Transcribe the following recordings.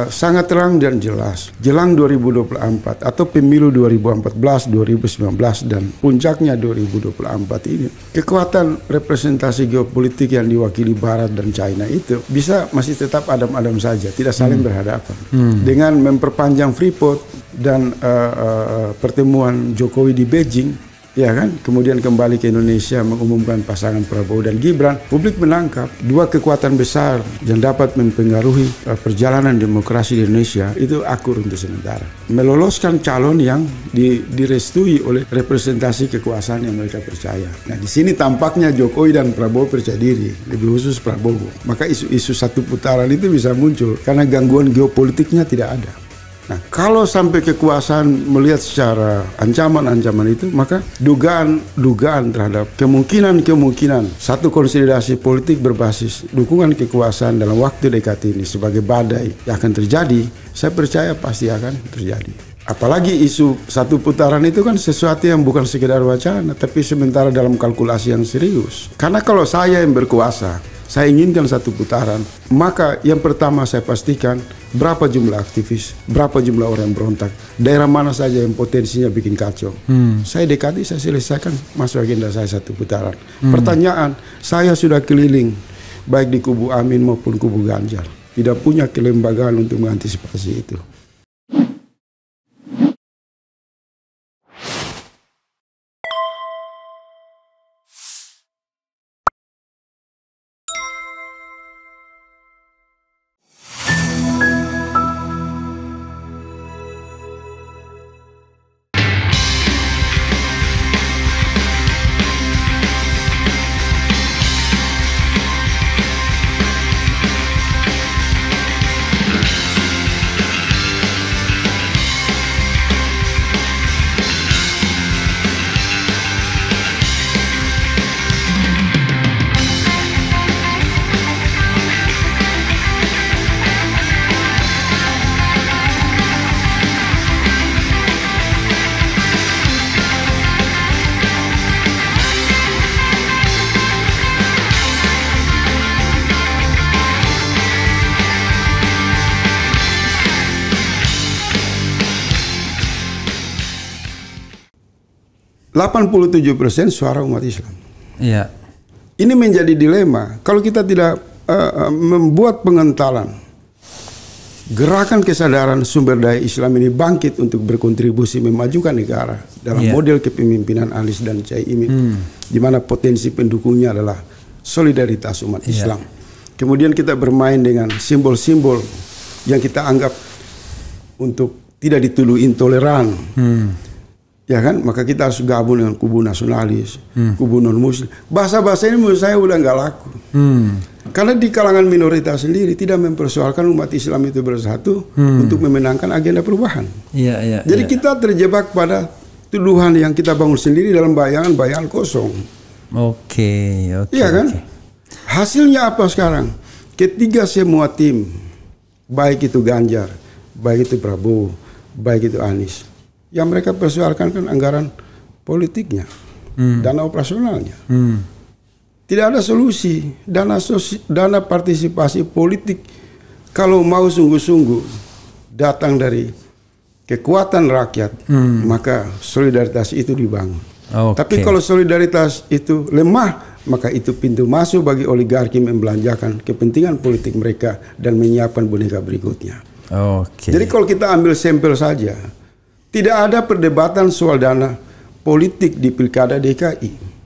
sangat terang dan jelas. Jelang 2024 atau pemilu 2014, 2019 dan puncaknya 2024 ini, kekuatan representasi geopolitik yang diwakili Barat dan China itu bisa masih tetap adem-adem saja, tidak saling berhadapan. Dengan memperpanjang Freeport dan pertemuan Jokowi di Beijing, ya kan, kemudian kembali ke Indonesia mengumumkan pasangan Prabowo dan Gibran, publik menangkap dua kekuatan besar yang dapat mempengaruhi perjalanan demokrasi di Indonesia itu akur untuk sementara. Meloloskan calon yang direstui oleh representasi kekuasaan yang mereka percaya. Nah, di sini tampaknya Jokowi dan Prabowo percaya diri, lebih khusus Prabowo. Maka isu-isu satu putaran itu bisa muncul karena gangguan geopolitiknya tidak ada. Nah, kalau sampai kekuasaan melihat secara ancaman-ancaman itu, maka dugaan terhadap kemungkinan satu konsolidasi politik berbasis dukungan kekuasaan dalam waktu dekat ini sebagai badai yang akan terjadi, saya percaya pasti akan terjadi. Apalagi isu satu putaran itu kan sesuatu yang bukan sekedar wacana, tapi sementara dalam kalkulasi yang serius. Karena kalau saya yang berkuasa, saya inginkan satu putaran, maka yang pertama saya pastikan berapa jumlah aktivis, berapa jumlah orang berontak, daerah mana saja yang potensinya bikin kacau. Saya dekati, saya selesaikan, masuk agenda saya satu putaran. Pertanyaan, saya sudah keliling baik di kubu Amin maupun kubu Ganjar, tidak punya kelembagaan untuk mengantisipasi itu. %87% suara umat Islam. Iya. Ini menjadi dilema. Kalau kita tidak membuat pengentalan, gerakan kesadaran sumber daya Islam ini bangkit untuk berkontribusi memajukan negara dalam model kepemimpinan Anies dan Caimin, di mana potensi pendukungnya adalah solidaritas umat Islam. Kemudian kita bermain dengan simbol-simbol yang kita anggap untuk tidak dituduh intoleran. Ya kan, maka kita harus gabung dengan kubu nasionalis, kubu non muslim. Bahasa-bahasa ini menurut saya udah nggak laku. Karena di kalangan minoritas sendiri tidak mempersoalkan umat Islam itu bersatu untuk memenangkan agenda perubahan. Jadi kita terjebak pada tuduhan yang kita bangun sendiri dalam bayangan-bayangan kosong. Iya kan? Hasilnya apa sekarang? Ketiga semua tim, baik itu Ganjar, baik itu Prabowo, baik itu Anies, yang mereka persoalkan kan anggaran politiknya, dana operasionalnya. Tidak ada solusi. Dana partisipasi politik kalau mau sungguh-sungguh datang dari kekuatan rakyat, maka solidaritas itu dibangun. Tapi kalau solidaritas itu lemah, maka itu pintu masuk bagi oligarki membelanjakan kepentingan politik mereka dan menyiapkan boneka berikutnya. Jadi kalau kita ambil sampel saja, tidak ada perdebatan soal dana politik di Pilkada DKI.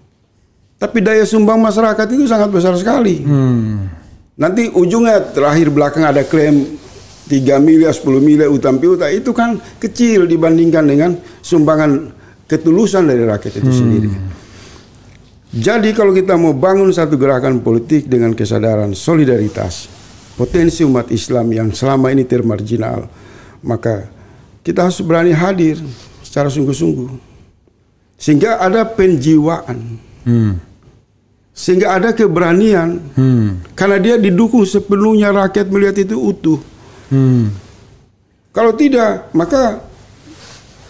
Tapi daya sumbang masyarakat itu sangat besar sekali. Nanti ujungnya terakhir belakang ada klaim 3 miliar, 10 miliar utang piutang, itu kan kecil dibandingkan dengan sumbangan ketulusan dari rakyat itu sendiri. Jadi kalau kita mau bangun satu gerakan politik dengan kesadaran solidaritas, potensi umat Islam yang selama ini termarginal, maka kita harus berani hadir secara sungguh-sungguh. Sehingga ada penjiwaan. Sehingga ada keberanian. Karena dia didukung sepenuhnya, rakyat melihat itu utuh. Kalau tidak, maka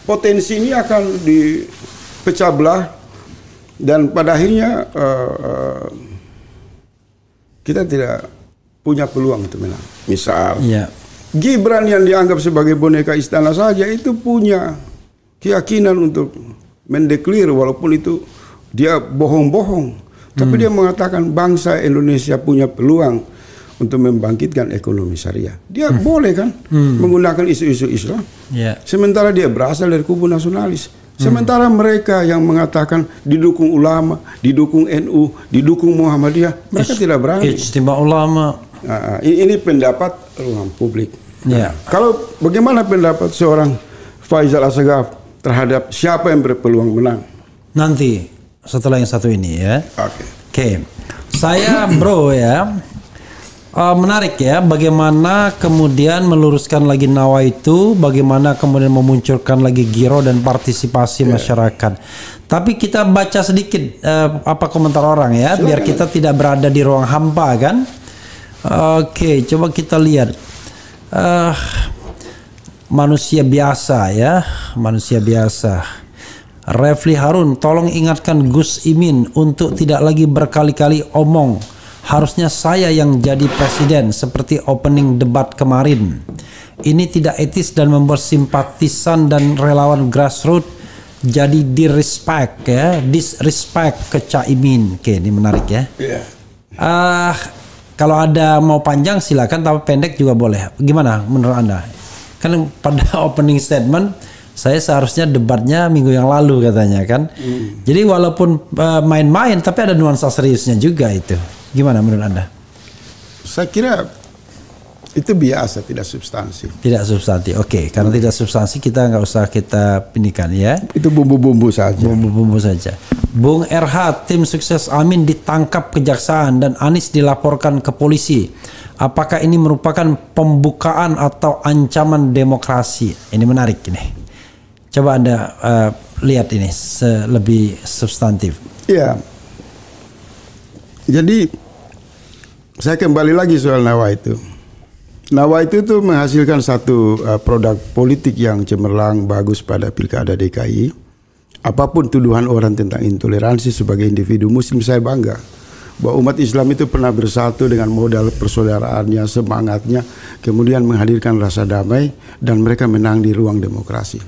potensi ini akan dipecah belah. Dan pada akhirnya kita tidak punya peluang untuk menang. Misal Gibran yang dianggap sebagai boneka istana saja itu punya keyakinan untuk mendeklir walaupun itu dia bohong-bohong. Tapi dia mengatakan bangsa Indonesia punya peluang untuk membangkitkan ekonomi syariah. Dia boleh kan menggunakan isu-isu Islam. Sementara dia berasal dari kubu nasionalis. Sementara mereka yang mengatakan didukung ulama, didukung NU, didukung Muhammadiyah, mereka tidak berani. Ijtima ulama. Nah, ini pendapat ruang publik. Kalau bagaimana pendapat seorang Faisal Assegaf terhadap siapa yang berpeluang menang? Nanti setelah yang satu ini ya. Oke. Saya bro ya. Menarik ya, bagaimana kemudian meluruskan lagi Nawaitu, bagaimana kemudian memunculkan lagi giro dan partisipasi masyarakat. Tapi kita baca sedikit apa komentar orang ya, biar kita tidak berada di ruang hampa kan. Oke, coba kita lihat. Manusia biasa ya, manusia biasa. Refli Harun, tolong ingatkan Gus Imin untuk tidak lagi berkali-kali omong. Harusnya saya yang jadi presiden seperti opening debat kemarin. Ini tidak etis dan membuat simpatisan dan relawan grassroots jadi disrespect ya, disrespect ke Caimin. Oke, ini menarik ya. Kalau ada mau panjang silakan, tapi pendek juga boleh. Gimana menurut Anda? Kan pada opening statement saya seharusnya debatnya minggu yang lalu katanya kan. Jadi walaupun main-main tapi ada nuansa seriusnya juga itu. Gimana menurut Anda? Saya kira itu biasa, tidak substansi. Tidak substansi, oke. Karena tidak substansi kita nggak usah kita pinikan ya. Itu bumbu-bumbu saja. Bumbu-bumbu saja. Bung RH, tim sukses Amin ditangkap kejaksaan dan Anies dilaporkan ke polisi. Apakah ini merupakan pembukaan atau ancaman demokrasi? Ini menarik ini. Coba Anda lihat ini lebih substantif. Iya. Jadi saya kembali lagi soal Nawaitu. Nawaitu itu menghasilkan satu produk politik yang cemerlang, bagus pada Pilkada DKI. Apapun tuduhan orang tentang intoleransi sebagai individu Muslim, saya bangga bahwa umat Islam itu pernah bersatu dengan modal persaudaraannya, semangatnya, kemudian menghadirkan rasa damai dan mereka menang di ruang demokrasi.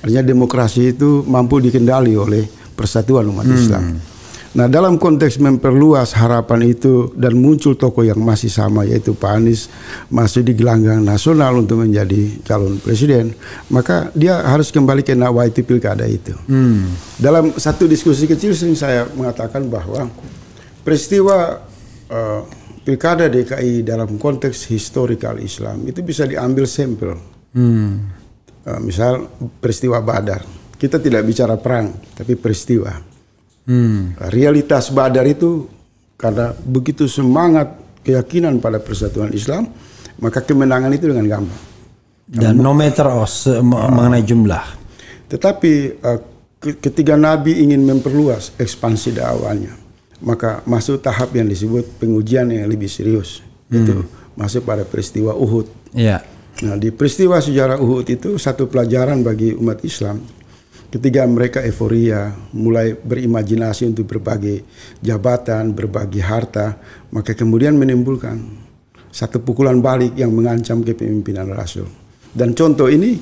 Artinya demokrasi itu mampu dikendali oleh persatuan umat Islam. Nah, dalam konteks memperluas harapan itu dan muncul tokoh yang masih sama yaitu Pak Anies masuk di gelanggang nasional untuk menjadi calon presiden, maka dia harus kembali ke Nawaitu Pilkada itu. Dalam satu diskusi kecil sering saya mengatakan bahwa peristiwa Pilkada DKI dalam konteks historikal Islam itu bisa diambil sampel. Misal peristiwa Badar, kita tidak bicara perang tapi peristiwa. Realitas Badar itu karena begitu semangat keyakinan pada persatuan Islam, maka kemenangan itu dengan gampang. Dan no matter mengenai jumlah. Tetapi ketika Nabi ingin memperluas ekspansi dakwahnya, maka masuk tahap yang disebut pengujian yang lebih serius. Itu masuk pada peristiwa Uhud. Nah, di peristiwa sejarah Uhud itu satu pelajaran bagi umat Islam. Ketika mereka euforia, mulai berimajinasi untuk berbagi jabatan, berbagi harta, maka kemudian menimbulkan satu pukulan balik yang mengancam kepemimpinan Rasul. Dan contoh ini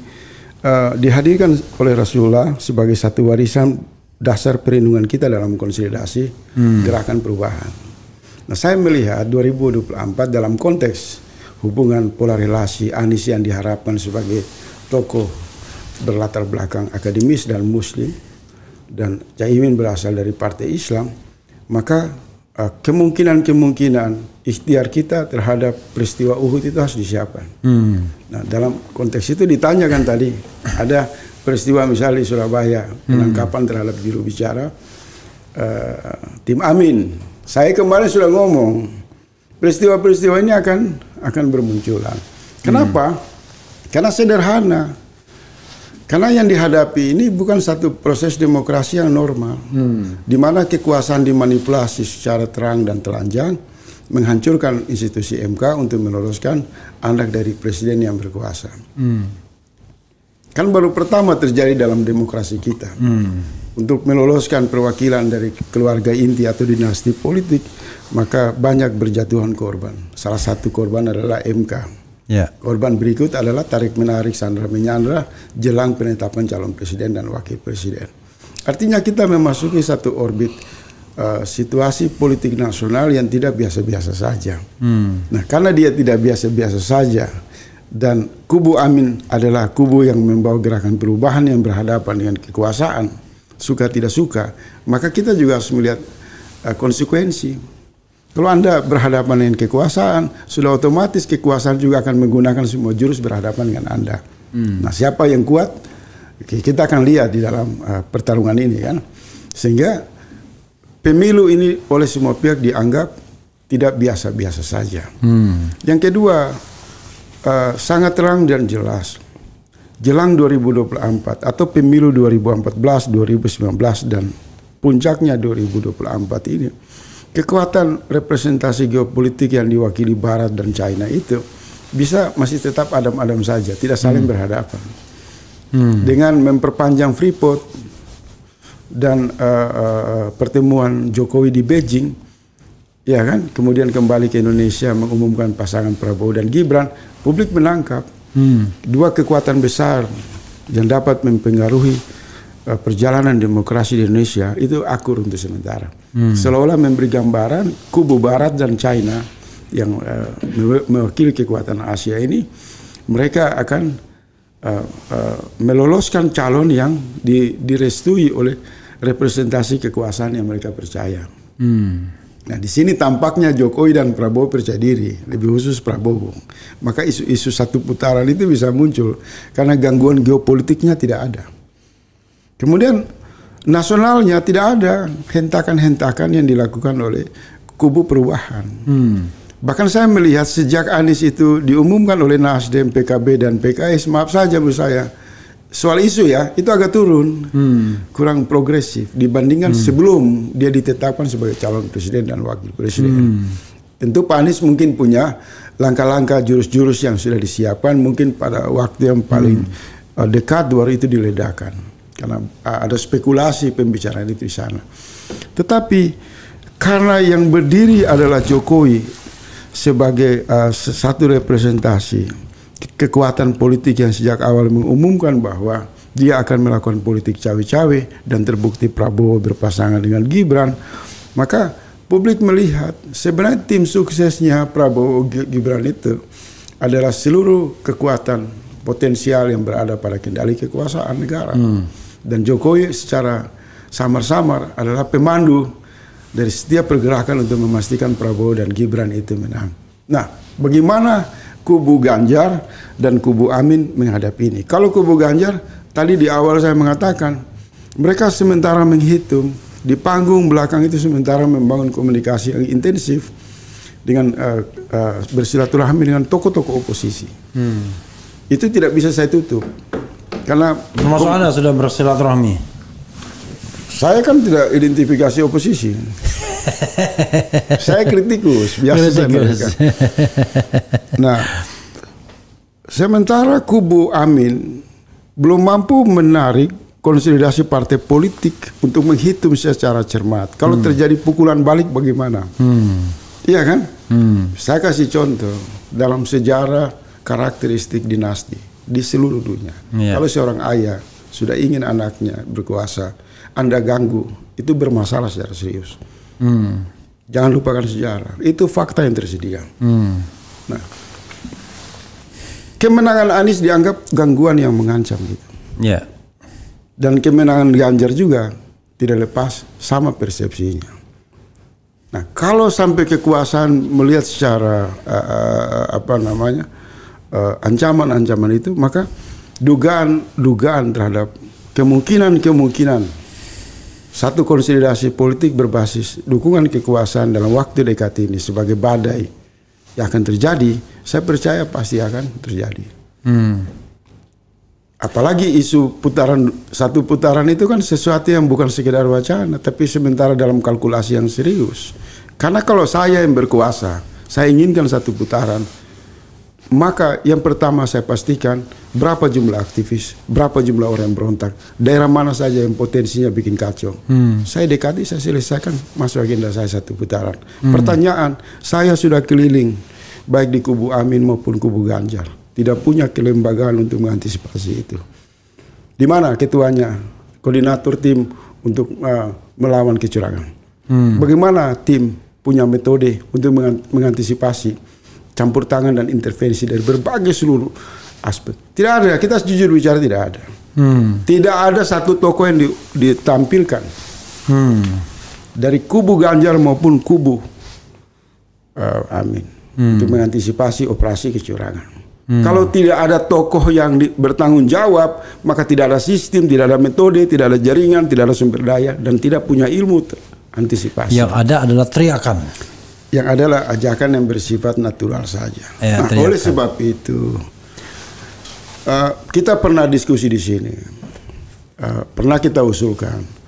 dihadirkan oleh Rasulullah sebagai satu warisan dasar perlindungan kita dalam konsolidasi gerakan perubahan. Nah, saya melihat 2024 dalam konteks hubungan pola relasi Anies yang diharapkan sebagai tokoh berlatar belakang akademis dan muslim dan Caimin berasal dari partai Islam, maka kemungkinan ikhtiar kita terhadap peristiwa Uhud itu harus disiapkan. Nah, dalam konteks itu ditanyakan tadi ada peristiwa misalnya di Surabaya penangkapan terhadap juru bicara tim Amin. Saya kemarin sudah ngomong peristiwa-peristiwa ini akan bermunculan. Kenapa? Karena sederhana. Karena yang dihadapi ini bukan satu proses demokrasi yang normal, di mana kekuasaan dimanipulasi secara terang dan telanjang, menghancurkan institusi MK untuk meloloskan anak dari presiden yang berkuasa. Kan baru pertama terjadi dalam demokrasi kita. Untuk meloloskan perwakilan dari keluarga inti atau dinasti politik, maka banyak berjatuhan korban. Salah satu korban adalah MK. Ya. Korban berikut adalah tarik-menarik, sandra-menyandra jelang penetapan calon presiden dan wakil presiden. Artinya kita memasuki satu orbit situasi politik nasional yang tidak biasa-biasa saja. Nah, karena dia tidak biasa-biasa saja dan kubu Amin adalah kubu yang membawa gerakan perubahan yang berhadapan dengan kekuasaan, suka tidak suka, maka kita juga harus melihat konsekuensi. Kalau Anda berhadapan dengan kekuasaan, sudah otomatis kekuasaan juga akan menggunakan semua jurus berhadapan dengan Anda. Nah, siapa yang kuat, kita akan lihat di dalam pertarungan ini kan. Sehingga pemilu ini oleh semua pihak dianggap tidak biasa-biasa saja. Yang kedua, sangat terang dan jelas. Jelang 2024 atau pemilu 2014, 2019 dan puncaknya 2024 ini, kekuatan representasi geopolitik yang diwakili Barat dan China itu bisa masih tetap adem-adem saja, tidak saling berhadapan. Dengan memperpanjang Freeport dan pertemuan Jokowi di Beijing, ya kan, kemudian kembali ke Indonesia mengumumkan pasangan Prabowo dan Gibran, publik menangkap dua kekuatan besar yang dapat mempengaruhi perjalanan demokrasi di Indonesia itu akur untuk sementara. Seolah-olah memberi gambaran kubu Barat dan China yang mewakili kekuatan Asia ini, mereka akan meloloskan calon yang direstui oleh representasi kekuasaan yang mereka percaya. Nah, di sini tampaknya Jokowi dan Prabowo percaya diri, lebih khusus Prabowo. Maka isu-isu satu putaran itu bisa muncul karena gangguan geopolitiknya tidak ada. Kemudian nasionalnya tidak ada hentakan-hentakan yang dilakukan oleh kubu perubahan. Bahkan saya melihat sejak Anies itu diumumkan oleh Nasdem, PKB dan PKS, maaf saja menurut saya, soal isu ya, itu agak turun, kurang progresif dibandingkan sebelum dia ditetapkan sebagai calon presiden dan wakil presiden. Tentu Pak Anies mungkin punya langkah-langkah jurus-jurus yang sudah disiapkan, mungkin pada waktu yang paling dekat baru itu diledakkan. Karena ada spekulasi pembicaraan itu di sana. Tetapi karena yang berdiri adalah Jokowi sebagai satu representasi kekuatan politik yang sejak awal mengumumkan bahwa dia akan melakukan politik cawe-cawe dan terbukti Prabowo berpasangan dengan Gibran, maka publik melihat sebenarnya tim suksesnya Prabowo Gibran itu adalah seluruh kekuatan potensial yang berada pada kendali kekuasaan negara. Dan Jokowi secara samar-samar adalah pemandu dari setiap pergerakan untuk memastikan Prabowo dan Gibran itu menang. Nah, bagaimana kubu Ganjar dan kubu Amin menghadapi ini? Kalau kubu Ganjar, tadi di awal saya mengatakan, mereka sementara menghitung, di panggung belakang itu sementara membangun komunikasi yang intensif dengan bersilaturahmi dengan tokoh-tokoh oposisi. Itu tidak bisa saya tutup. Karena termasuk Anda sudah bersilaturahmi. Saya kan tidak identifikasi oposisi. Saya kritikus, biasa saya mereka. Nah, sementara kubu Amin belum mampu menarik konsolidasi partai politik untuk menghitung secara cermat. Kalau terjadi pukulan balik bagaimana? Iya kan? Saya kasih contoh dalam sejarah karakteristik dinasti di seluruh dunia. Kalau seorang ayah sudah ingin anaknya berkuasa, Anda ganggu, itu bermasalah secara serius. Jangan lupakan sejarah. Itu fakta yang tersedia. Nah, kemenangan Anies dianggap gangguan yang mengancam gitu. Dan kemenangan Ganjar juga tidak lepas sama persepsinya. Nah, kalau sampai kekuasaan melihat secara ancaman-ancaman itu, maka dugaan terhadap kemungkinan satu konsolidasi politik berbasis dukungan kekuasaan dalam waktu dekat ini sebagai badai yang akan terjadi, saya percaya pasti akan terjadi. Apalagi isu satu putaran itu kan sesuatu yang bukan sekedar wacana, tapi sementara dalam kalkulasi yang serius. Karena kalau saya yang berkuasa, saya inginkan satu putaran, maka yang pertama saya pastikan berapa jumlah aktivis, berapa jumlah orang yang berontak, daerah mana saja yang potensinya bikin kacau. Saya selesaikan masuk agenda saya satu putaran. Pertanyaan, saya sudah keliling baik di kubu Amin maupun kubu Ganjar, tidak punya kelembagaan untuk mengantisipasi itu. Di mana ketuanya, koordinator tim untuk melawan kecurangan? Bagaimana tim punya metode untuk mengantisipasi campur tangan dan intervensi dari berbagai seluruh aspek? Tidak ada, kita jujur bicara tidak ada. Tidak ada satu tokoh yang ditampilkan dari kubu Ganjar maupun kubu Amin untuk mengantisipasi operasi kecurangan. Kalau tidak ada tokoh yang bertanggung jawab, maka tidak ada sistem, tidak ada metode, tidak ada jaringan, tidak ada sumber daya, dan tidak punya ilmu antisipasi. Yang ada adalah teriakan. Yang adalah ajakan yang bersifat natural saja. Ya, nah, oleh sebab itu, kita pernah diskusi di sini, pernah kita usulkan